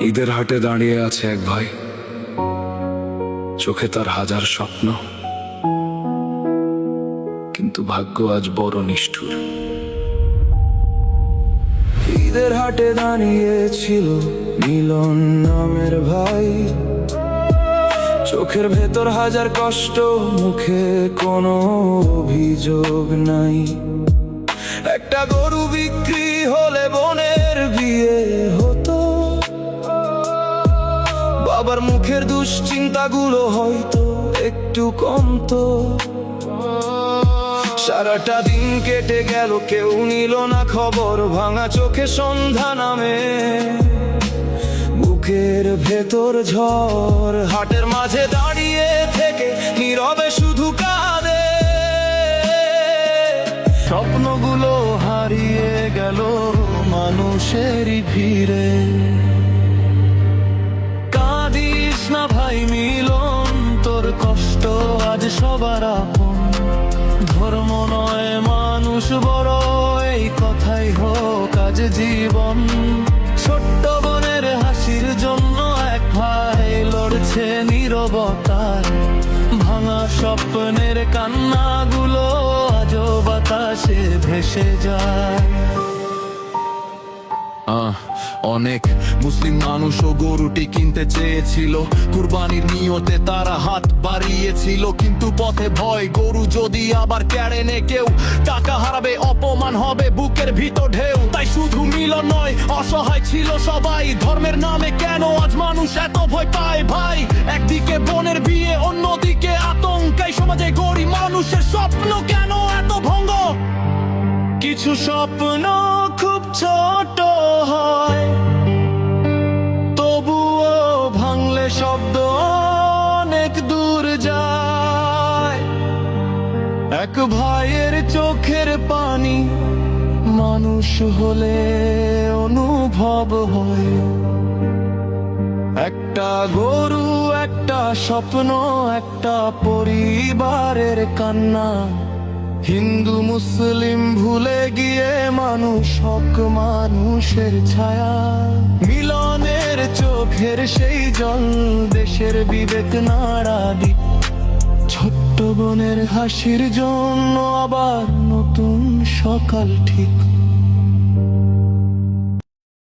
ঈদের হাটে দাঁড়িয়ে আছে এক ভাই, চোখে তার হাজার স্বপ্ন, কিন্তু ভাগ্য আজ বড় নিষ্ঠুর। ঈদের হাটে দাঁড়িয়েছিল মিলন নামের ভাই, চোখের ভেতর হাজার কষ্ট, মুখে কোনো অভিযোগ নাই। একটা গরু বিক্রি হলে বোনের বিয়ে হতো, বাবার মুখের দুশ্চিন্তাগুলো হয়তো একটু কমতো। সারাটা দিন কেটে গেল, কেউ নিল না খবর, ভাঙা চোখে সন্ধ্যা নামে, বুকের ভেতর ঝড়। হাটের মাঝে দাঁড়িয়ে থেকে নীরবে শুধু কাঁদে, স্বপ্নগুলো হারিয়ে গেল মানুষেরই ভিড়ে। কাঁদিস না ভাই মিলন, তোর কষ্ট আজ সবার আপন। ধর্ম নয় মানুষ বড়, এই কথাই হোক আজ জীবন। ছোট্ট বোনের হাসির জন্য এক ভাই লড়ছে নীরবতায়, ভাঙা স্বপ্নের কান্নাগুলো আজও বাতাসে ভেসে যায়। অনেক মুসলিম মানুষও গরুটি কিনতে চেয়েছিল, কুরবানির নিয়তে তারা হাত বাড়িয়েছিল, কিন্তু পথে ভয়, গরু যদি আবার কেড়ে নে কেউ, টাকা হারাবে, অপমান হবে, বুকের ভিতর ঢেউ। তাই শুধু মিলন নয়, অসহায় ছিল সবাই। ধর্মের নামে কেন আজ মানুষ এত ভয় পায় ভাই? একদিকে বোনের বিয়ে, অন্যদিকে আতঙ্ক। এই সমাজে গরিব মানুষের স্বপ্ন কেন এত ভঙ্গ? কিছু স্বপ্ন খুব ছোট হয়, তবুও ভাঙলে শব্দ অনেক দূর যায়। এক ভাইয়ের চোখের পানি মানুষ হলে অনুভব হয়। একটা গরু, একটা স্বপ্ন, একটা পরিবারের কান্না। হিন্দু মুসলিম ভুলে গিয়ে মানুষ হক, মানুষের ছায়া। মিলনের চোখের সেই জল দেশের বিবেক নাড়া দি। ছোট্ট বোনের হাসির জন্য আবার নতুন সকাল ঠিক।